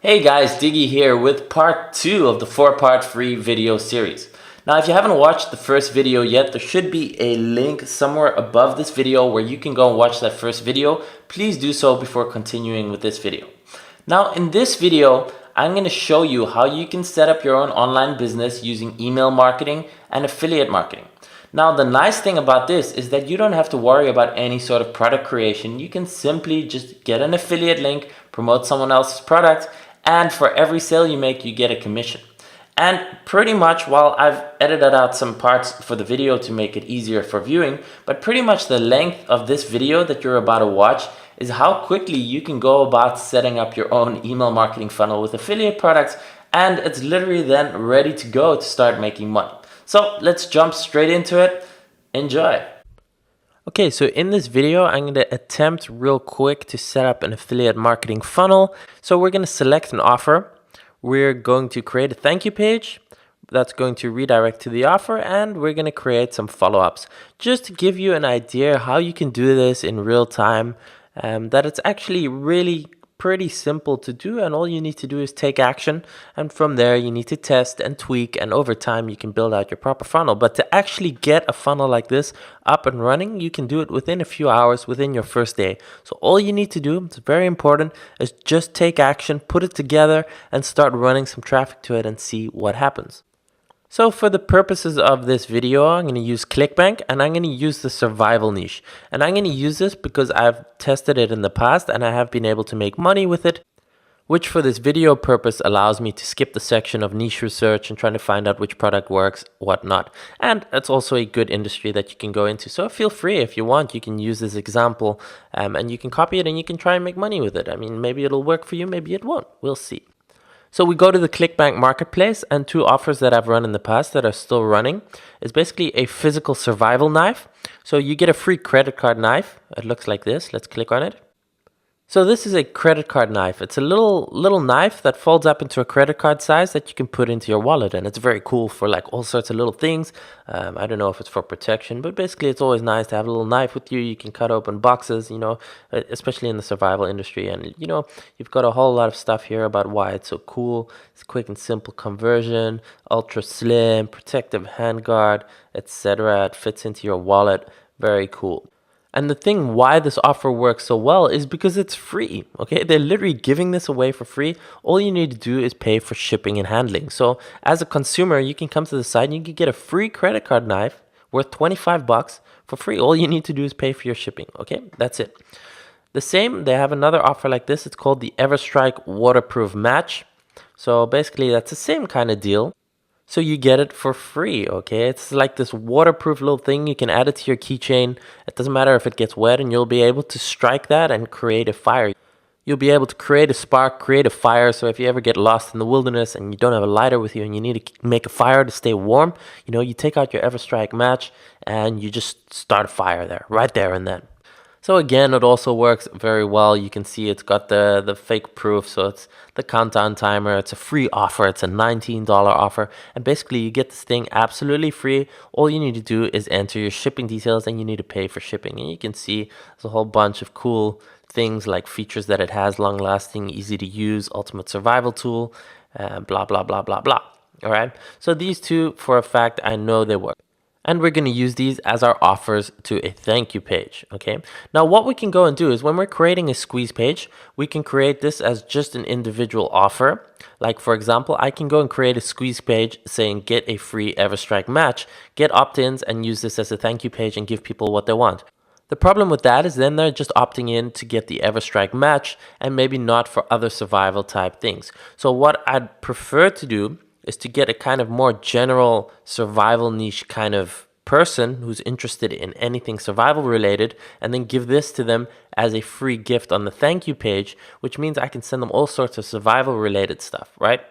Hey guys, Diggy here with part 2 of the 4-part free video series. Now if you haven't watched the first video yet, there should be a link somewhere above this video where you can go and watch that first video. Please do so before continuing with this video. Now in this video, I'm going to show you how you can set up your own online business using email marketing and affiliate marketing. Now the nice thing about this is that you don't have to worry about any sort of product creation. You can simply just get an affiliate link, promote someone else's product, and for every sale you make, you get a commission. And pretty much, while I've edited out some parts for the video to make it easier for viewing, but pretty much the length of this video that you're about to watch is how quickly you can go about setting up your own email marketing funnel with affiliate products, and it's literally then ready to go to start making money. So let's jump straight into it. Enjoy. Okay, so in this video, I'm going to attempt real quick to set up an affiliate marketing funnel. So we're going to select an offer. We're going to create a thank you page that's going to redirect to the offer, and we're going to create some follow-ups just to give you an idea how you can do this in real time, that it's actually really pretty simple to do, and all you need to do is take action, and from there you need to test and tweak, and over time you can build out your proper funnel. But to actually get a funnel like this up and running, you can do it within a few hours, within your first day. So all you need to do, it's very important, is just take action, put it together, and start running some traffic to it and see what happens. So for the purposes of this video, I'm going to use ClickBank, and I'm going to use the survival niche. And I'm going to use this because I've tested it in the past and I have been able to make money with it, which for this video purpose allows me to skip the section of niche research and trying to find out which product works, whatnot. And it's also a good industry that you can go into. So feel free, if you want, you can use this example and you can copy it and you can try and make money with it. I mean, maybe it'll work for you, maybe it won't. We'll see. So we go to the ClickBank marketplace, and two offers that I've run in the past that are still running is basically a physical survival knife. So you get a free credit card knife. It looks like this. Let's click on it. So this is a credit card knife. It's a little knife that folds up into a credit card size that you can put into your wallet, and it's very cool for like all sorts of little things. I don't know if it's for protection, but basically it's always nice to have a little knife with you. You can cut open boxes, especially in the survival industry, and you've got a whole lot of stuff here about why it's so cool. It's quick and simple conversion, ultra slim, protective handguard, etc. It fits into your wallet. Very cool. And the thing why this offer works so well is because it's free, okay? They're literally giving this away for free. All you need to do is pay for shipping and handling. So as a consumer, you can come to the site and you can get a free credit card knife worth 25 bucks for free. All you need to do is pay for your shipping, okay? That's it. The same, they have another offer like this. It's called the Everstrike Waterproof Match. So basically that's the same kind of deal. So you get it for free, okay? It's like this waterproof little thing. You can add it to your keychain. It doesn't matter if it gets wet, and you'll be able to strike that and create a fire. You'll be able to create a spark, create a fire. So if you ever get lost in the wilderness and you don't have a lighter with you and you need to make a fire to stay warm, you take out your Everstrike match and you just start a fire there, right there and then. So again, it also works very well. You can see it's got the fake proof, so it's the countdown timer. It's a free offer. It's a $19 offer. And basically, you get this thing absolutely free. All you need to do is enter your shipping details, and you need to pay for shipping. And you can see there's a whole bunch of cool things like features that it has: long-lasting, easy to use, ultimate survival tool, blah, blah, blah, blah, blah. All right? So these two, for a fact, I know they work. And we're going to use these as our offers to a thank you page, okay? Now, what we can go and do is when we're creating a squeeze page, we can create this as just an individual offer. Like, for example, I can go and create a squeeze page saying get a free Everstrike match, get opt-ins, and use this as a thank you page and give people what they want. The problem with that is then they're just opting in to get the Everstrike match and maybe not for other survival type things. So what I'd prefer to do is to get a kind of more general survival niche kind of person who's interested in anything survival related, and then give this to them as a free gift on the thank you page, which means I can send them all sorts of survival related stuff, right?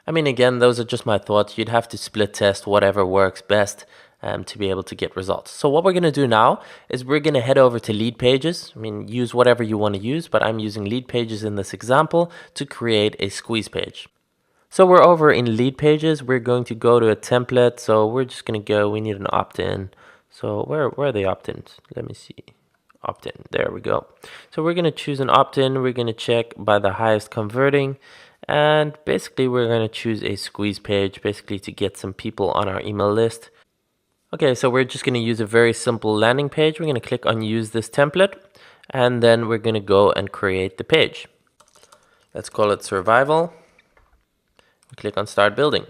I mean, again, those are just my thoughts. You'd have to split test whatever works best to be able to get results. So what we're going to do now is we're going to head over to lead pages. I mean, use whatever you want to use, but I'm using lead pages in this example to create a squeeze page. So we're over in lead pages. We're going to go to a template. So we're just going to go, we need an opt-in. So where are the opt-ins? Let me see. Opt-in, there we go. So we're going to choose an opt-in. We're going to check by the highest converting. And basically we're going to choose a squeeze page basically to get some people on our email list. Okay, so we're just going to use a very simple landing page. We're going to click on use this template, and then we're going to go and create the page. Let's call it survival. Click on start building.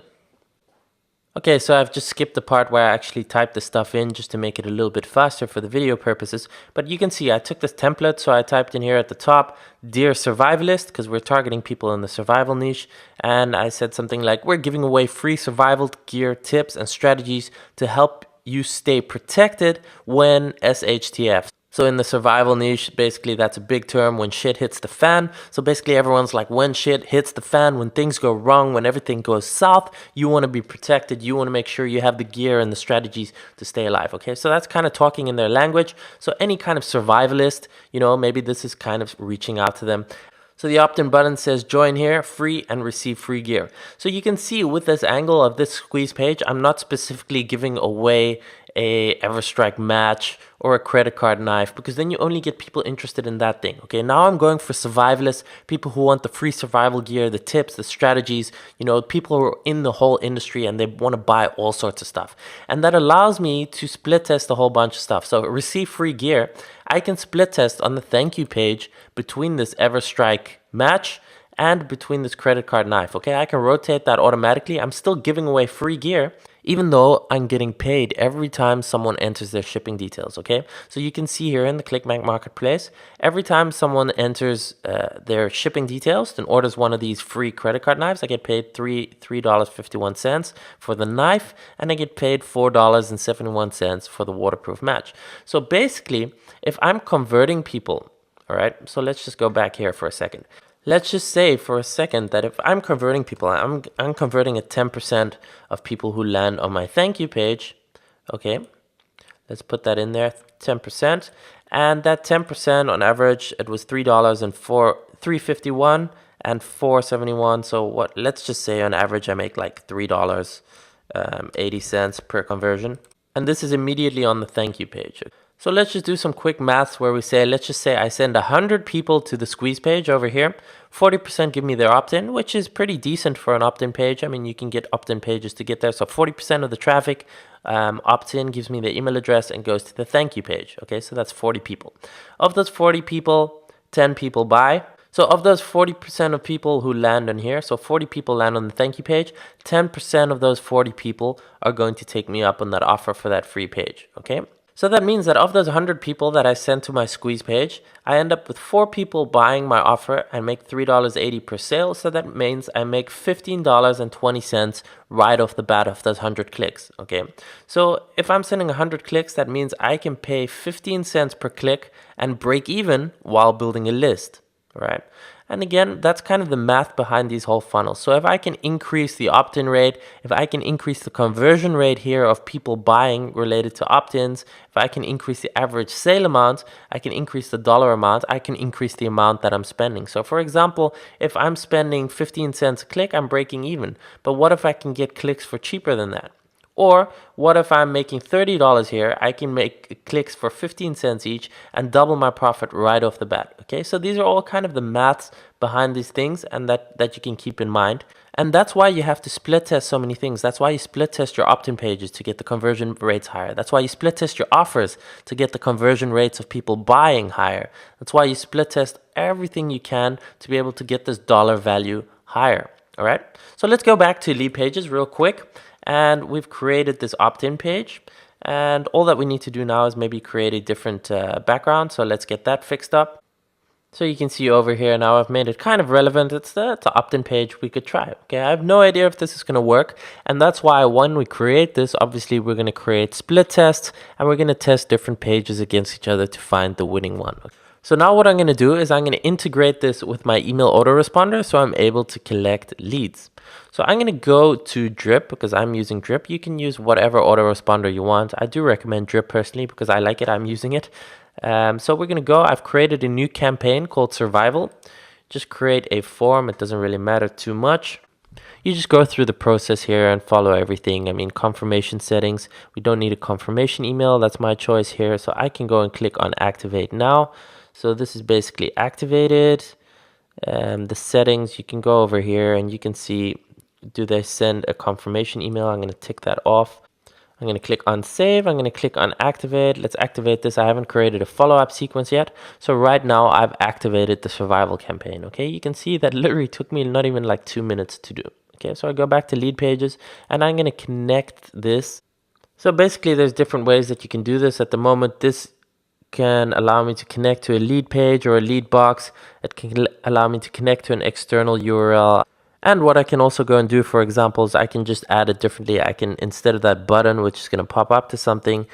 Okay, so I've just skipped the part where I actually typed the stuff in just to make it a little bit faster for the video purposes. But you can see I took this template, so I typed in here at the top, Dear Survivalist, because we're targeting people in the survival niche. And I said something like, we're giving away free survival gear tips and strategies to help you stay protected when SHTF. So in the survival niche, basically that's a big term when shit hits the fan. So basically everyone's like, when shit hits the fan, when things go wrong, when everything goes south, you want to be protected. You want to make sure you have the gear and the strategies to stay alive. Okay, so that's kind of talking in their language. So any kind of survivalist, you know, maybe this is kind of reaching out to them. So the opt-in button says join here, free, and receive free gear. So you can see with this angle of this squeeze page, I'm not specifically giving away a Everstrike match or a credit card knife, because then you only get people interested in that thing. Okay, now I'm going for survivalists, people who want the free survival gear, the tips, the strategies, you know, people who are in the whole industry and they want to buy all sorts of stuff. And that allows me to split test a whole bunch of stuff. So receive free gear, I can split test on the thank you page between this Everstrike match and between this credit card knife. Okay, I can rotate that automatically. I'm still giving away free gear, even though I'm getting paid every time someone enters their shipping details. Okay, so you can see here in the ClickBank Marketplace, every time someone enters their shipping details and orders one of these free credit card knives, I get paid $3.51 for the knife, and I get paid $4.71 for the waterproof match. So basically, if I'm converting people, all right, so let's just go back here for a second. Let's just say for a second that if I'm converting people, I'm converting at 10% of people who land on my thank you page. Okay, let's put that in there, 10%. And that 10% on average, it was $3.51 and $4.71. So what? Let's just say on average I make like $3.80 per conversion. And this is immediately on the thank you page. So let's just do some quick maths where we say, let's just say I send 100 people to the squeeze page over here. 40% give me their opt-in, which is pretty decent for an opt-in page. I mean, you can get opt-in pages to get there. So 40% of the traffic opt-in gives me the email address and goes to the thank you page. Okay, so that's 40 people. Of those 40 people, 10 people buy. So of those 40% of people who land on here, so 40 people land on the thank you page, 10% of those 40 people are going to take me up on that offer for that free page. Okay. So that means that of those 100 people that I send to my squeeze page, I end up with 4 people buying my offer and make $3.80 per sale. So that means I make $15.20 right off the bat of those 100 clicks. Okay. So if I'm sending 100 clicks, that means I can pay 15 cents per click and break even while building a list. Right. And again, that's kind of the math behind these whole funnels. So if I can increase the opt-in rate, if I can increase the conversion rate here of people buying related to opt-ins, if I can increase the average sale amount, I can increase the dollar amount, I can increase the amount that I'm spending. So for example, if I'm spending 15 cents a click, I'm breaking even. But what if I can get clicks for cheaper than that? Or what if I'm making $30 here, I can make clicks for 15 cents each and double my profit right off the bat. Okay, so these are all kind of the maths behind these things, and that you can keep in mind. And that's why you have to split test so many things. That's why you split test your opt-in pages to get the conversion rates higher. That's why you split test your offers to get the conversion rates of people buying higher. That's why you split test everything you can to be able to get this dollar value higher. All right, so let's go back to lead pages real quick. And we've created this opt-in page, and all that we need to do now is maybe create a different background. So let's get that fixed up. So you can see over here now I've made it kind of relevant. It's the opt-in page we could try. Okay, I have no idea if this is going to work, and that's why when we create this, obviously we're going to create split tests, and we're going to test different pages against each other to find the winning one. So now what I'm going to do is I'm going to integrate this with my email autoresponder so I'm able to collect leads. So I'm going to go to Drip because I'm using Drip. You can use whatever autoresponder you want. I do recommend Drip personally because I like it. I'm using it. So we're going to go. I've created a new campaign called Survival. Just create a form. It doesn't really matter too much. You just go through the process here and follow everything. I mean, confirmation settings. We don't need a confirmation email. That's my choice here. So I can go and click on Activate Now. So this is basically activated. the settings, you can go over here and you can see, do they send a confirmation email? I'm going to tick that off. I'm going to click on save. I'm going to click on activate. Let's activate this. I haven't created a follow-up sequence yet. So right now I've activated the survival campaign. Okay, you can see that literally took me not even like 2 minutes to do. Okay, so I go back to lead pages and I'm going to connect this. So basically there's different ways that you can do this. At the moment, this can allow me to connect to a lead page or a lead box. It can allow me to connect to an external URL. And what I can also go and do, for example, is I can just add it differently. I can, instead of that button, which is going to pop up to something,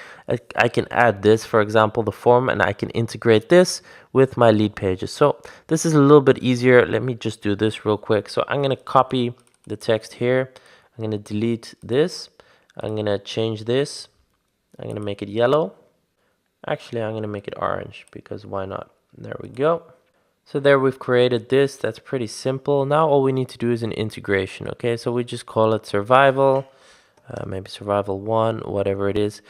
I can add this, for example, the form, and I can integrate this with my lead pages. So this is a little bit easier. Let me just do this real quick. So I'm going to copy the text here. I'm going to delete this. I'm going to change this. I'm going to make it yellow. Actually, I'm going to make it orange because why not? There we go. So there we've created this. That's pretty simple. Now all we need to do is an integration. Okay, so we just call it survival, maybe survival 1, whatever it is.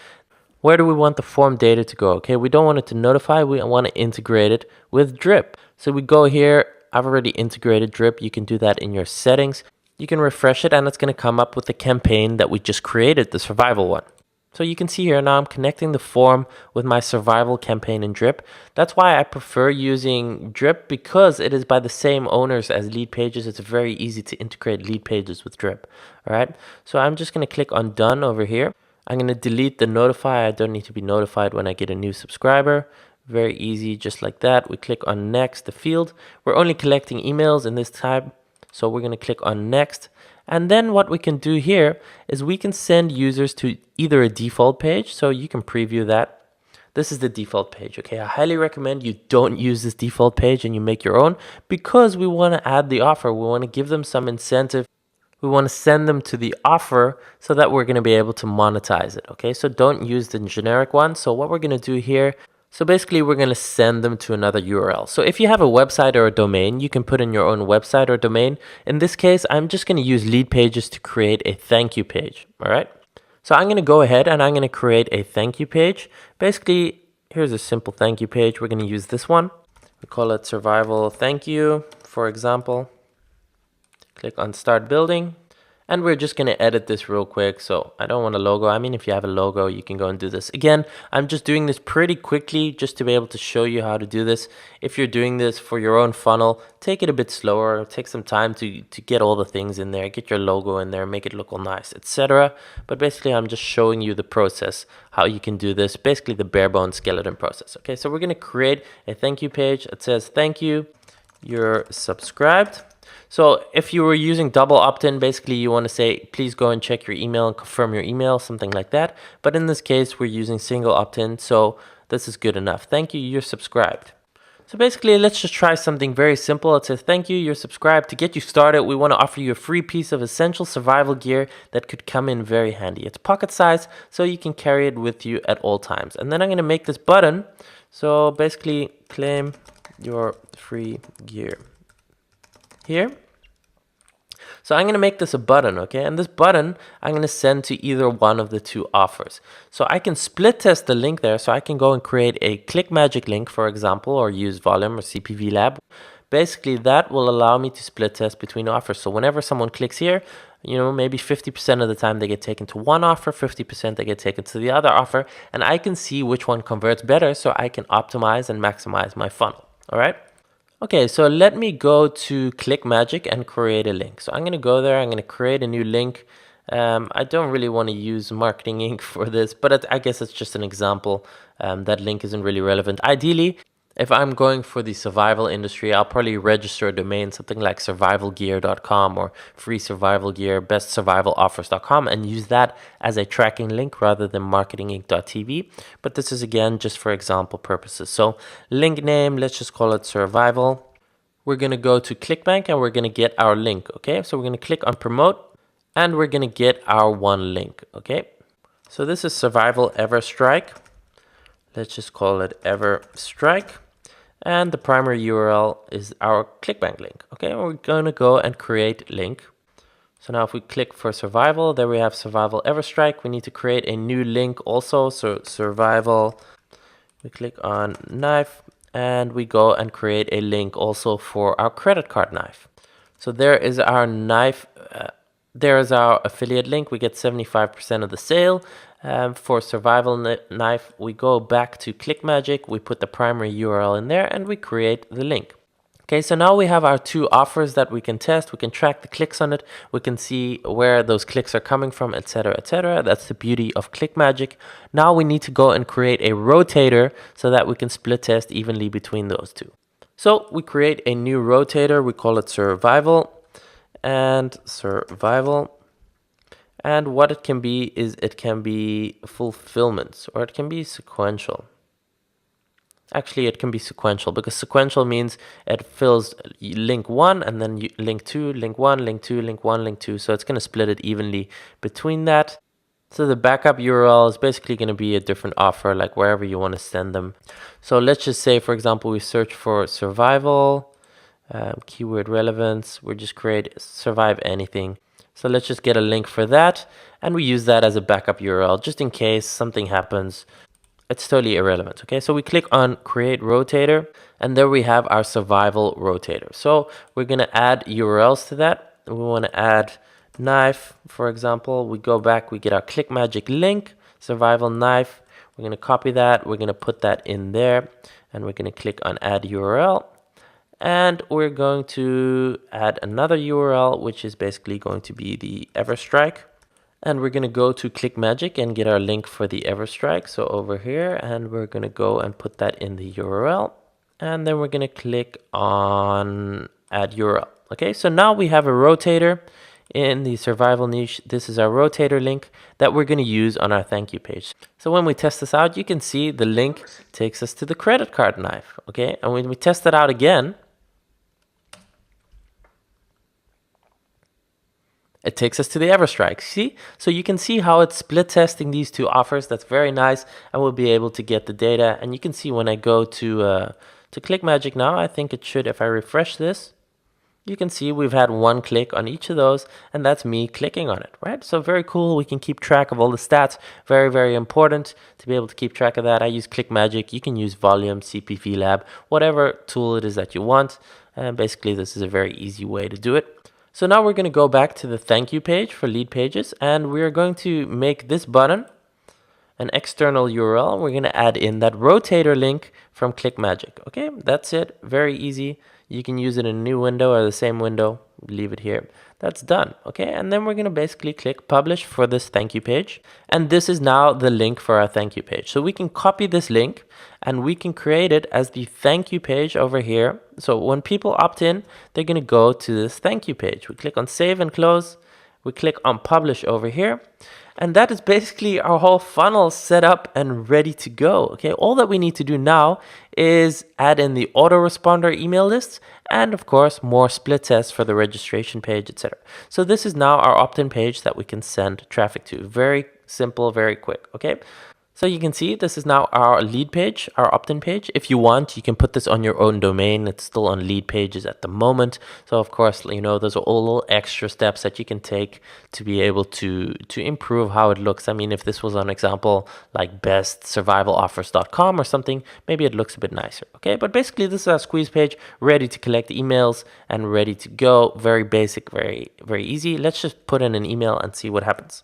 Where do we want the form data to go? Okay, we don't want it to notify. We want to integrate it with drip. So we go here. I've already integrated drip. You can do that in your settings. You can refresh it and it's going to come up with the campaign that we just created, the survival one. So you can see here now I'm connecting the form with my survival campaign in Drip. That's why I prefer using Drip, because it is by the same owners as lead pages. It's very easy to integrate lead pages with Drip. All right. So I'm just going to click on done over here. I'm going to delete the notify. I don't need to be notified when I get a new subscriber. Very easy, just like that. We click on next, the field. We're only collecting emails in this tab. So we're going to click on next. And then what we can do here is we can send users to either a default page. So you can preview that. This is the default page. Okay, I highly recommend you don't use this default page and you make your own, because we want to add the offer. We want to give them some incentive. We want to send them to the offer so that we're going to be able to monetize it. Okay, so don't use the generic one. So what we're going to do here, so basically we're going to send them to another URL. So if you have a website or a domain, you can put in your own website or domain. In this case, I'm just going to use lead pages to create a thank you page. All right. So I'm going to go ahead and I'm going to create a thank you page. Basically, here's a simple thank you page. We're going to use this one. We call it survival thank you, for example. Click on start building. And we're just going to edit this real quick. So I don't want a logo. I mean, if you have a logo, you can go and do this. Again, I'm just doing this pretty quickly just to be able to show you how to do this. If you're doing this for your own funnel, take it a bit slower. Take some time to get all the things in there. Get your logo in there. Make it look all nice, etc. But basically, I'm just showing you the process, how you can do this. Basically, the bare bones skeleton process. Okay, so we're going to create a thank you page. It says, thank you, you're subscribed. So if you were using double opt-in, basically you want to say, please go and check your email and confirm your email, something like that. But in this case, we're using single opt-in, so this is good enough. Thank you, you're subscribed. So basically, let's just try something very simple. It says, thank you, you're subscribed. To get you started, we want to offer you a free piece of essential survival gear that could come in very handy. It's pocket size, so you can carry it with you at all times. And then I'm going to make this button. So basically, claim your free gear here. So I'm going to make this a button, okay? And this button, I'm going to send to either one of the two offers. So I can split test the link there. So I can go and create a click magic link, for example, or use volume or CPV lab. Basically, that will allow me to split test between offers. So whenever someone clicks here, you know, maybe 50% of the time they get taken to one offer, 50% they get taken to the other offer. And I can see which one converts better so I can optimize and maximize my funnel, all right? Okay, so let me go to ClickMagick and create a link. So I'm going to go there. I'm going to create a new link. I don't really want to use Marketing Inc. for this, but I guess it's just an example. That link isn't really relevant. Ideally, if I'm going for the survival industry, I'll probably register a domain, something like survivalgear.com or free survival gear, bestsurvivaloffers.com, and use that as a tracking link rather than marketinginc.tv. But this is, again, just for example purposes. So link name, let's just call it survival. We're going to go to ClickBank and we're going to get our link. Okay, so we're going to click on promote and we're going to get our one link. Okay, so this is survival ever strike. Let's just call it ever strike. And the primary URL is our ClickBank link. Okay, we're going to go and create link. So now if we click for survival, there we have survival ever strike. We need to create a new link also. So survival, we click on knife and we go and create a link also for our credit card knife. So there is our knife. There is our affiliate link. We get 75% of the sale. For survival knife, we go back to ClickMagick. We put the primary URL in there and we create the link. Okay, so now we have our two offers that we can test. We can track the clicks on it. We can see where those clicks are coming from, etc., etc. That's the beauty of ClickMagick. Now we need to go and create a rotator so that we can split test evenly between those two. So we create a new rotator. We call it survival and survival. And what it can be is it can be fulfillments or it can be sequential. Actually, it can be sequential because sequential means it fills link 1 and then link 2, link 1, link 2, link 1, link 2. So it's going to split it evenly between that. So the backup URL is basically going to be a different offer, like wherever you want to send them. So let's just say, for example, we search for survival, keyword relevance. We just create survive anything. So let's just get a link for that. And we use that as a backup URL just in case something happens. It's totally irrelevant. Okay, so we click on create rotator and there we have our survival rotator. So we're going to add URLs to that. We want to add knife, for example. We go back, we get our ClickMagick link, survival knife. We're going to copy that. We're going to put that in there and we're going to click on add URL. And we're going to add another URL, which is basically going to be the Everstrike. And we're going to go to ClickMagick and get our link for the Everstrike. So over here, and we're going to go and put that in the URL. And then we're going to click on add URL. Okay, so now we have a rotator in the survival niche. This is our rotator link that we're going to use on our thank you page. So when we test this out, you can see the link takes us to the credit card knife. Okay, and when we test it out again, it takes us to the Everstrike. See? So you can see how it's split testing these two offers. That's very nice. And we'll be able to get the data. And you can see when I go to ClickMagick now, I think it should, if I refresh this, you can see we've had one click on each of those, and that's me clicking on it, right? So very cool. We can keep track of all the stats. Very, very important to be able to keep track of that. I use ClickMagick. You can use Volume, CPV Lab, whatever tool it is that you want. And basically, this is a very easy way to do it. So now we're going to go back to the thank you page for lead pages, and we're going to make this button an external URL. We're going to add in that rotator link from ClickMagick. Okay, that's it. Very easy. You can use it in a new window or the same window. Leave it here. That's done. Okay, and then we're going to basically click publish for this thank you page. And this is now the link for our thank you page. So we can copy this link and we can create it as the thank you page over here. So when people opt in, they're going to go to this thank you page. We click on save and close. We click on publish over here. And that is basically our whole funnel set up and ready to go. Okay, all that we need to do now is add in the autoresponder email lists and of course more split tests for the registration page, etc. So this is now our opt-in page that we can send traffic to. Very simple, very quick. Okay. So you can see this is now our lead page, our opt-in page. If you want, you can put this on your own domain. It's still on lead pages at the moment. So of course, you know, those are all little extra steps that you can take to be able to improve how it looks. I mean, if this was an example like bestsurvivaloffers.com or something, maybe it looks a bit nicer. Okay, but basically this is our squeeze page ready to collect emails and ready to go. Very basic, very, very easy. Let's just put in an email and see what happens.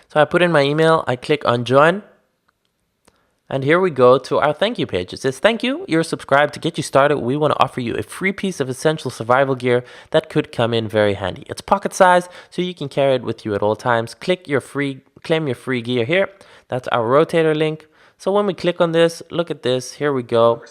So I put in my email, I click on join. And here we go to our thank you page. It says, thank you, you're subscribed. To get you started, we want to offer you a free piece of essential survival gear that could come in very handy. It's pocket size, so you can carry it with you at all times. Claim your free gear here. That's our rotator link. So when we click on this, look at this, here we go.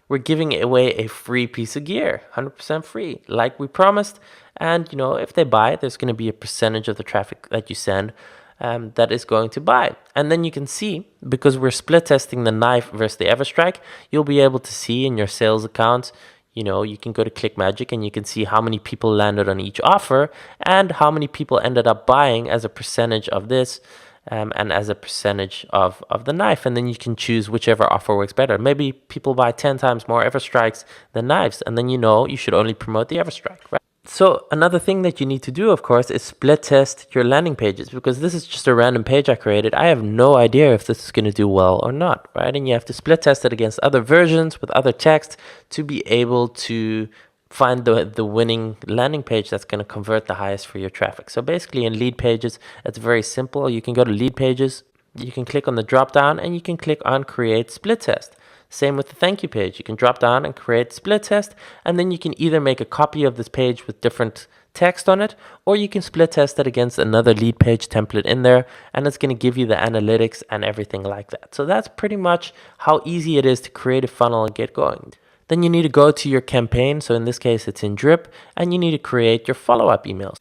We're giving away a free piece of gear, 100% free, like we promised. And you know, if they buy, there's going to be a percentage of the traffic that you send that is going to buy. And then you can see, because we're split testing the knife versus the Everstrike, you'll be able to see in your sales account, you know, you can go to ClickMagick and you can see how many people landed on each offer and how many people ended up buying as a percentage of this and as a percentage of the knife. And then you can choose whichever offer works better. Maybe people buy 10 times more Everstrikes than knives, and then you know you should only promote the Everstrike, right? So another thing that you need to do, of course, is split test your landing pages, because this is just a random page I created. I have no idea if this is going to do well or not, right? And you have to split test it against other versions with other text to be able to find the winning landing page that's going to convert the highest for your traffic. So basically in lead pages, it's very simple. You can go to lead pages, you can click on the drop down, and you can click on create split test. Same with the thank you page. You can drop down and create split test, and then you can either make a copy of this page with different text on it, or you can split test it against another lead page template in there, and it's going to give you the analytics and everything like that. So that's pretty much how easy it is to create a funnel and get going. Then you need to go to your campaign. So in this case, it's in Drip, and you need to create your follow-up emails.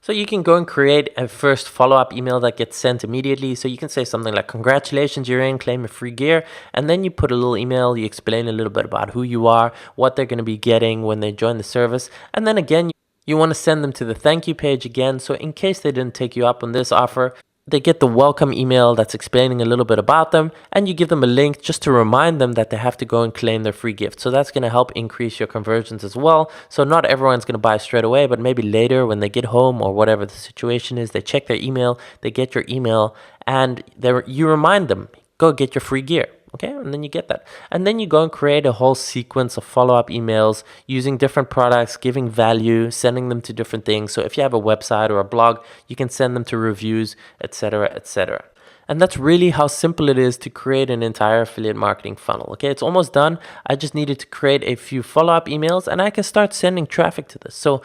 So you can go and create a first follow-up email that gets sent immediately. So you can say something like, congratulations, you're in, claim your free gear. And then you put a little email, you explain a little bit about who you are, what they're going to be getting when they join the service. And then again, you want to send them to the thank you page again. So in case they didn't take you up on this offer, they get the welcome email that's explaining a little bit about them, and you give them a link just to remind them that they have to go and claim their free gift. So that's going to help increase your conversions as well. So not everyone's going to buy straight away, but maybe later when they get home or whatever the situation is, they check their email, they get your email, and you remind them, go get your free gear. Okay, and then you get that. And then you go and create a whole sequence of follow-up emails using different products, giving value, sending them to different things. So if you have a website or a blog, you can send them to reviews, etc., etc. And that's really how simple it is to create an entire affiliate marketing funnel. Okay, it's almost done. I just needed to create a few follow-up emails, and I can start sending traffic to this. So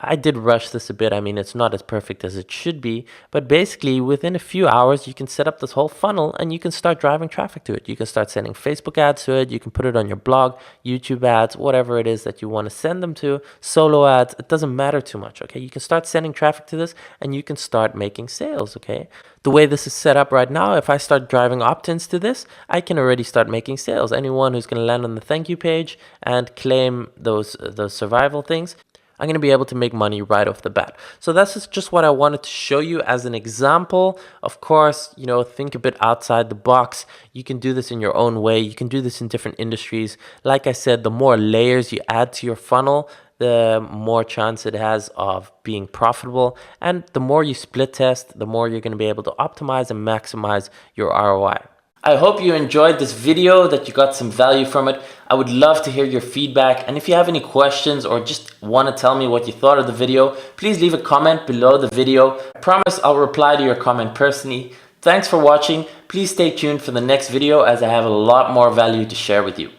I did rush this a bit. I mean, it's not as perfect as it should be, but basically within a few hours, you can set up this whole funnel and you can start driving traffic to it. You can start sending Facebook ads to it. You can put it on your blog, YouTube ads, whatever it is that you want to send them to, solo ads. It doesn't matter too much. Okay. You can start sending traffic to this and you can start making sales. Okay. The way this is set up right now, if I start driving opt-ins to this, I can already start making sales. Anyone who's going to land on the thank you page and claim those survival things, I'm going to be able to make money right off the bat. So that's just what I wanted to show you as an example. Of course, think a bit outside the box. You can do this in your own way. You can do this in different industries. Like I said, the more layers you add to your funnel, the more chance it has of being profitable. And the more you split test, the more you're going to be able to optimize and maximize your ROI. I hope you enjoyed this video, that you got some value from it. I would love to hear your feedback, and if you have any questions or just want to tell me what you thought of the video, please leave a comment below the video. I promise I'll reply to your comment personally. Thanks for watching. Please stay tuned for the next video, as I have a lot more value to share with you.